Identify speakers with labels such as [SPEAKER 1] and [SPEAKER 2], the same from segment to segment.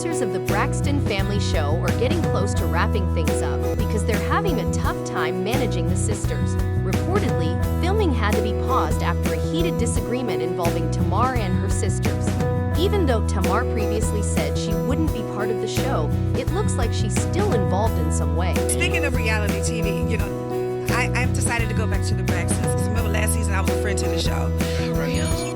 [SPEAKER 1] producers of the Braxton family show are getting close to wrapping things up because they're having a tough time managing the sisters. Reportedly, filming had to be paused after a heated disagreement involving Tamar and her sisters. Even though Tamar previously said she wouldn't be part of the show, it looks like she's still involved in some way.
[SPEAKER 2] Speaking of reality TV, I've decided to go back to the Braxtons. Because remember last season I was a friend to the show.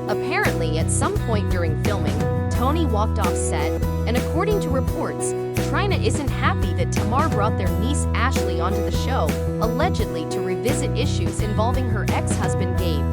[SPEAKER 1] Apparently, at some point during filming, Tony walked off set, and according to reports, Trina isn't happy that Tamar brought their niece Ashley onto the show, allegedly to revisit issues involving her ex-husband Gabe.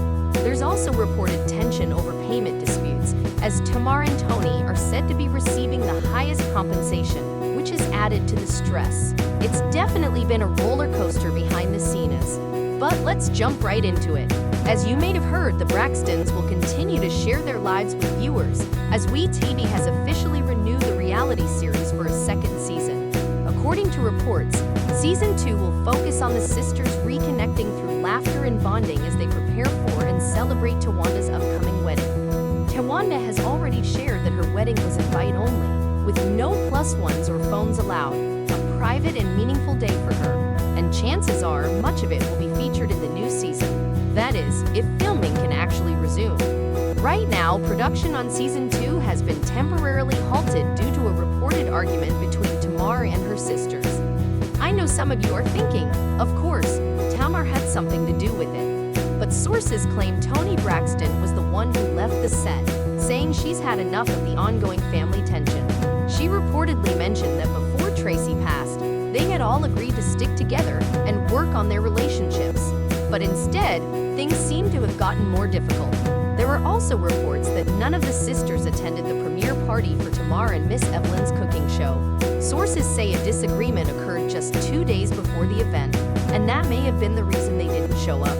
[SPEAKER 1] There's also reported tension over payment disputes, as Tamar and Tony are said to be receiving the highest compensation, which has added to the stress. It's definitely been a roller coaster behind the scenes. But let's jump right into it. As you may have heard, the Braxtons will continue to share their lives with viewers, as WeTV has officially renewed the reality series for a second season. According to reports, Season 2 will focus on the sisters reconnecting through laughter and bonding as they prepare for and celebrate Tawanda's upcoming wedding. Tawanda has already shared that her wedding was invite only, with no plus ones or phones allowed, a private and meaningful day for her, and chances are much of it will be featured in the new season. That is, if filming can actually resume. Right now, production on Season 2 has been temporarily halted due to a reported argument between Tamar and her sisters. I know some of you are thinking, of course, Tamar had something to do with it. But sources claim Toni Braxton was the one who left the set, saying she's had enough of the ongoing family tension. She reportedly mentioned that before Tracy passed, they had all agreed to stick together and work on their relationships. But instead, things seem to have gotten more difficult. There are also reports that none of the sisters attended the premiere party for Tamar and Miss Evelyn's cooking show. Sources say a disagreement occurred just 2 days before the event, and that may have been the reason they didn't show up.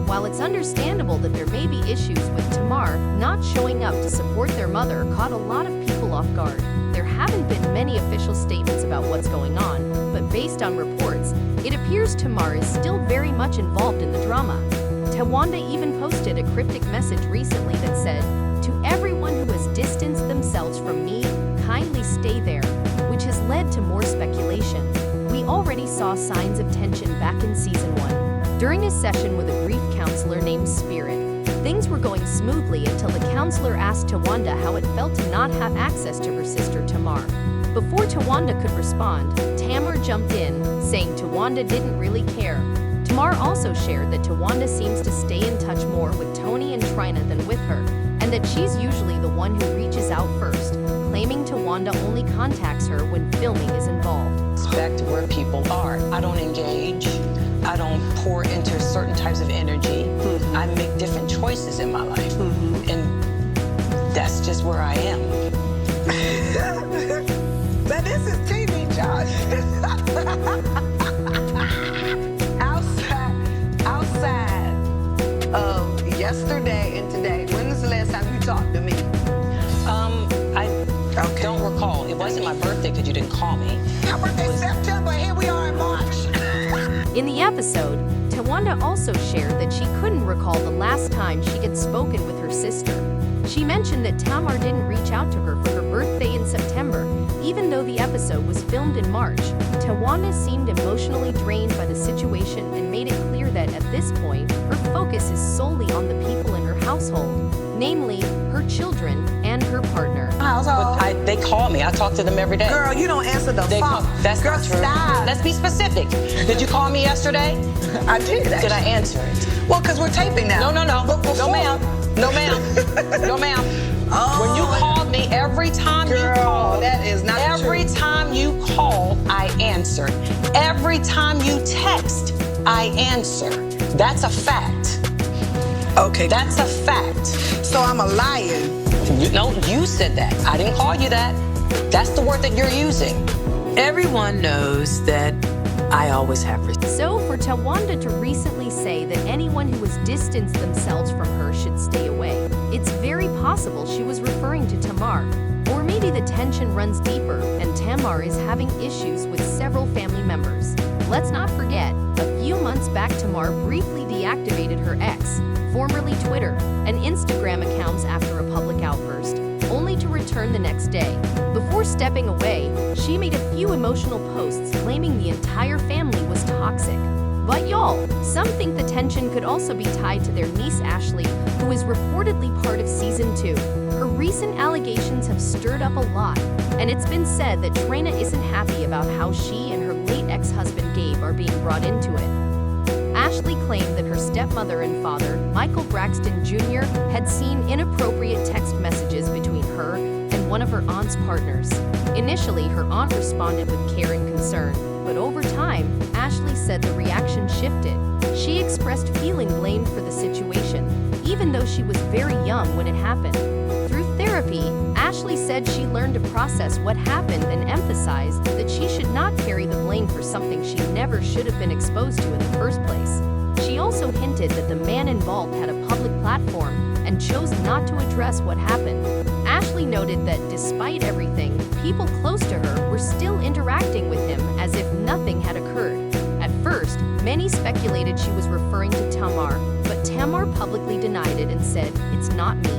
[SPEAKER 1] While it's understandable that there may be issues with Tamar, not showing up to support their mother caught a lot of people off guard. There haven't been many official statements about what's going on, but based on reports, it appears Tamar is still very much involved in the drama. Tawanda even posted a cryptic message recently that said, "To everyone who has distanced themselves from me, kindly stay there," which has led to more speculation. We already saw signs of tension back in Season 1. During a session with a grief counselor named Spirit, things were going smoothly until the counselor asked Tawanda how it felt to not have access to her sister Tamar. Before Tawanda could respond, Tamar jumped in, saying Tawanda didn't really care. Tamar also shared that Tawanda seems to stay in touch more with Tony and Trina than with her, and that she's usually the one who reaches out first, claiming Tawanda only contacts her when filming is involved.
[SPEAKER 3] It's back to where people are. I don't engage. I don't pour into certain types of energy. I make different choices in my life. And that's just where I am.
[SPEAKER 2] But this is TV, Josh. outside of yesterday and today, when was the last time you talked to me?
[SPEAKER 3] I don't recall. It wasn't my birthday because you didn't call me.
[SPEAKER 2] My birthday's September, here we are in March.
[SPEAKER 1] In the episode, Tawanda also shared that she couldn't recall the last time she had spoken with her sister. She mentioned that Tamar didn't reach out to her for her birthday in September, even though the episode was filmed in March. Tawanda seemed emotionally drained by the situation and made it clear that at this point, her focus is solely on the people in her household, namely her children and her partner.
[SPEAKER 2] Household.
[SPEAKER 3] But they call me. I talk to them every day.
[SPEAKER 2] Girl, you don't answer the
[SPEAKER 3] They
[SPEAKER 2] phone.
[SPEAKER 3] call. That's
[SPEAKER 2] Girl,
[SPEAKER 3] not true.
[SPEAKER 2] stop.
[SPEAKER 3] Let's be specific. Did you call me yesterday?
[SPEAKER 2] I did.
[SPEAKER 3] Did I answer it?
[SPEAKER 2] Well, because we're taping now.
[SPEAKER 3] No.
[SPEAKER 2] But before,
[SPEAKER 3] No, ma'am. No, ma'am. No, ma'am.
[SPEAKER 2] Oh,
[SPEAKER 3] When you called me, every time
[SPEAKER 2] girl,
[SPEAKER 3] you called,
[SPEAKER 2] that is not
[SPEAKER 3] every
[SPEAKER 2] true.
[SPEAKER 3] time you call, I answer. Every time you text, I answer. That's a fact.
[SPEAKER 2] Okay.
[SPEAKER 3] That's a fact.
[SPEAKER 2] So I'm a liar.
[SPEAKER 3] No, you said that. I didn't call you that. That's the word that you're using. Everyone knows that I always have respect.
[SPEAKER 1] So for Tawanda to recently say that anyone who has distanced themselves from her should stay away, it's very possible she was referring to Tamar. Or maybe the tension runs deeper and Tamar is having issues with several family members. Let's not forget, a few months back Tamar briefly deactivated her ex, formerly Twitter, and Instagram accounts after a public outburst, only to return the next day. Before stepping away, she made a few emotional posts claiming the entire family was toxic. But y'all, some think the tension could also be tied to their niece Ashley, who is reportedly part of season 2. Her recent allegations have stirred up a lot, and it's been said that Trina isn't happy about how she and her late ex-husband Gabe are being brought into it. Ashley claimed that her stepmother and father, Michael Braxton Jr., had seen inappropriate text messages between her and one of her aunt's partners. Initially, her aunt responded with care and concern, but over time, Ashley said the reaction shifted. She expressed feeling blamed for the situation, even though she was very young when it happened. Through therapy, Ashley said she learned to process what happened and emphasized that she should not carry the blame for something she never should have been exposed to in the first place. She also hinted that the man involved had a public platform and chose not to address what happened. Ashley noted that despite everything, people close to her were still interacting with him as if nothing had occurred. At first, many speculated she was referring to Tamar, but Tamar publicly denied it and said, "It's not me."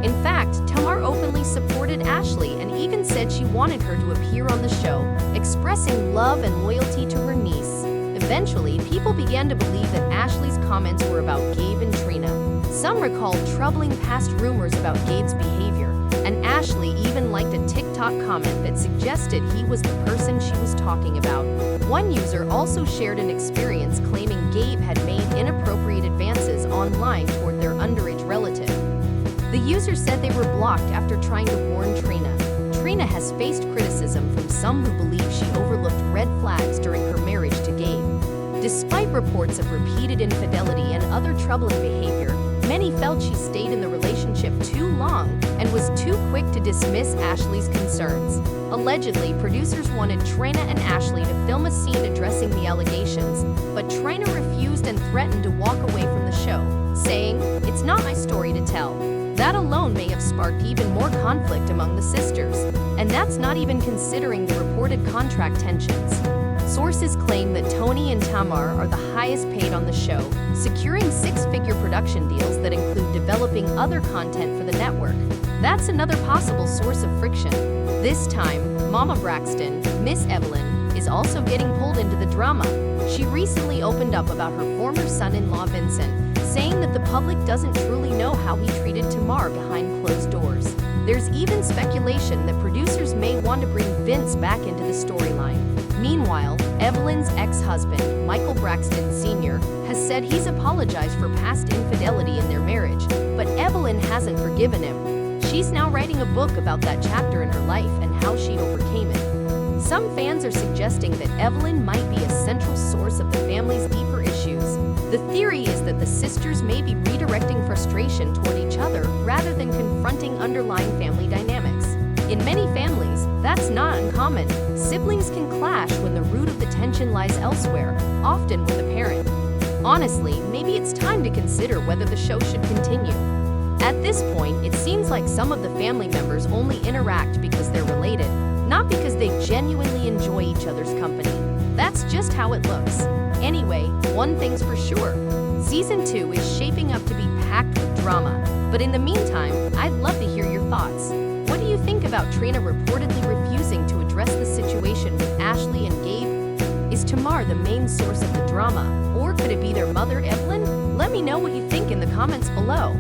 [SPEAKER 1] In fact, Tamar openly supported Ashley and even said she wanted her to appear on the show, expressing love and loyalty to her niece. Eventually, people began to believe that Ashley's comments were about Gabe and Trina. Some recalled troubling past rumors about Gabe's behavior, and Ashley even liked a TikTok comment that suggested he was the person she was talking about. One user also shared an experience claiming Gabe had made inappropriate advances online toward their underage relative. The user said they were blocked after trying to warn Trina. Trina has faced criticism from some who believe she overlooked red flags during her marriage to Gabe. Despite reports of repeated infidelity and other troubling behavior, many felt she stayed in the relationship too long and was too quick to dismiss Ashley's concerns. Allegedly, producers wanted Trina and Ashley to film a scene addressing the allegations, but Trina refused and threatened to walk away from the show, saying, "It's not my story to tell." That alone may have sparked even more conflict among the sisters, and that's not even considering the reported contract tensions. Sources claim that Tony and Tamar are the highest paid on the show, securing six-figure production deals that include developing other content for the network. That's another possible source of friction. This time, Mama Braxton, Miss Evelyn, is also getting pulled into the drama. She recently opened up about her former son-in-law Vincent, saying that the public doesn't truly know how he treated Tamar behind closed doors. There's even speculation that producers may want to bring Vince back into the storyline. Meanwhile, Evelyn's ex-husband, Michael Braxton Sr., has said he's apologized for past infidelity in their marriage, but Evelyn hasn't forgiven him. She's now writing a book about that chapter in her life and how she overcame it. Some fans are suggesting that Evelyn might be a central source of the family's deeper issues. The theory is that the sisters may be redirecting frustration toward each other rather than confronting underlying family dynamics. In many families, that's not uncommon. Siblings can clash when the root of the tension lies elsewhere, often with a parent. Honestly, maybe it's time to consider whether the show should continue. At this point, it seems like some of the family members only interact because they're related, not because they genuinely enjoy each other's company. That's just how it looks. Anyway, one thing's for sure. Season 2 is shaping up to be packed with drama. But in the meantime, I'd love to hear your thoughts. What do you think about Trina reportedly refusing to address the situation with Ashley and Gabe? Is Tamar the main source of the drama, or could it be their mother, Evelyn? Let me know what you think in the comments below.